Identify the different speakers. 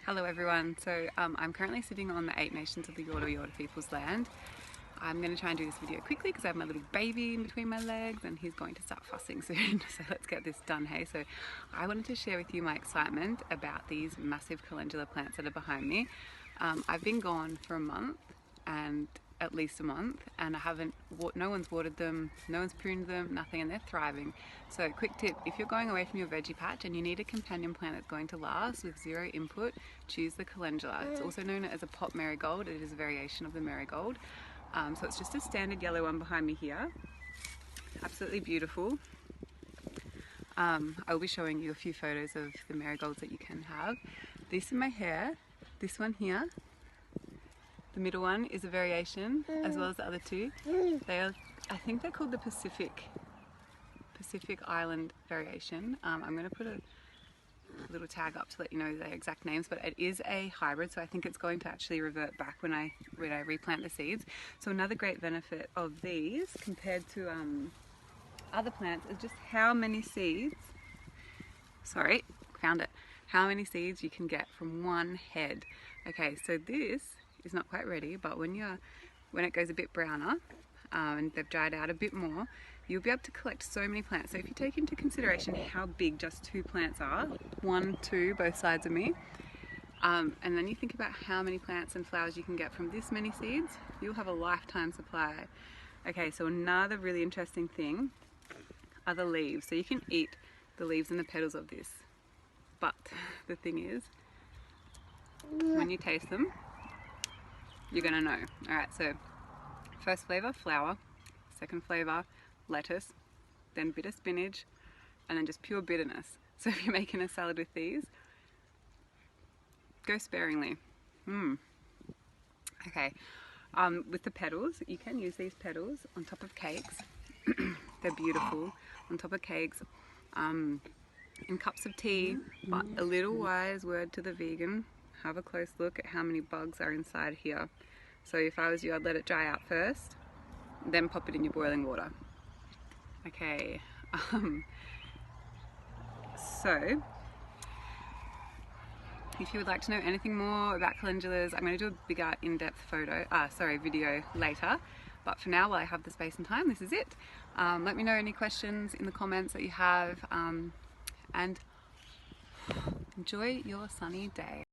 Speaker 1: Hello everyone, so I'm currently sitting on the 8 nations of the Yorta people's land. I'm going to try and do this video quickly because I have my little baby in between my legs and he's going to start fussing soon, so let's get this done, hey? So I wanted to share with you my excitement about these massive calendula plants that are behind me. I've been gone for a month, and at least a month, and no one's watered them, no one's pruned them, nothing, and they're thriving. So quick tip, if you're going away from your veggie patch and you need a companion plant that's going to last with zero input, choose the calendula. It's also known as a pot marigold. It is a variation of the marigold. So it's just a standard yellow one behind me here. Absolutely beautiful. I'll be showing you a few photos of the marigolds that you can have. This in my hair, this one here, the middle one is a variation, as well as the other two. They are, I think they're called the Pacific Island variation. I'm going to put a little tag up to let you know the exact names, but it is a hybrid, so I think it's going to actually revert back when I replant the seeds. So another great benefit of these compared to other plants is just how many seeds, how many seeds you can get from one head. Okay, so this is not quite ready, but when it goes a bit browner and they've dried out a bit more, you'll be able to collect so many plants. So if you take into consideration how big just 2 plants are, 1, 2, both sides of me, and then you think about how many plants and flowers you can get from this many seeds, you'll have a lifetime supply. Okay, so another really interesting thing are the leaves. So you can eat the leaves and the petals of this, but the thing is, when you taste them, you're gonna know. Alright, so first flavor, flower. Second flavor, lettuce. Then bitter spinach. And then just pure bitterness. So if you're making a salad with these, go sparingly. Okay, with the petals, you can use these petals on top of cakes. They're beautiful. On top of cakes, in cups of tea. But a little wise word to the vegan, have a close look at how many bugs are inside here. So if I was you, I'd let it dry out first, then pop it in your boiling water. Okay, so if you would like to know anything more about calendulas, I'm going to do a bigger in-depth video later. But for now, while I have the space and time, this is it. Let me know any questions in the comments that you have, and enjoy your sunny day.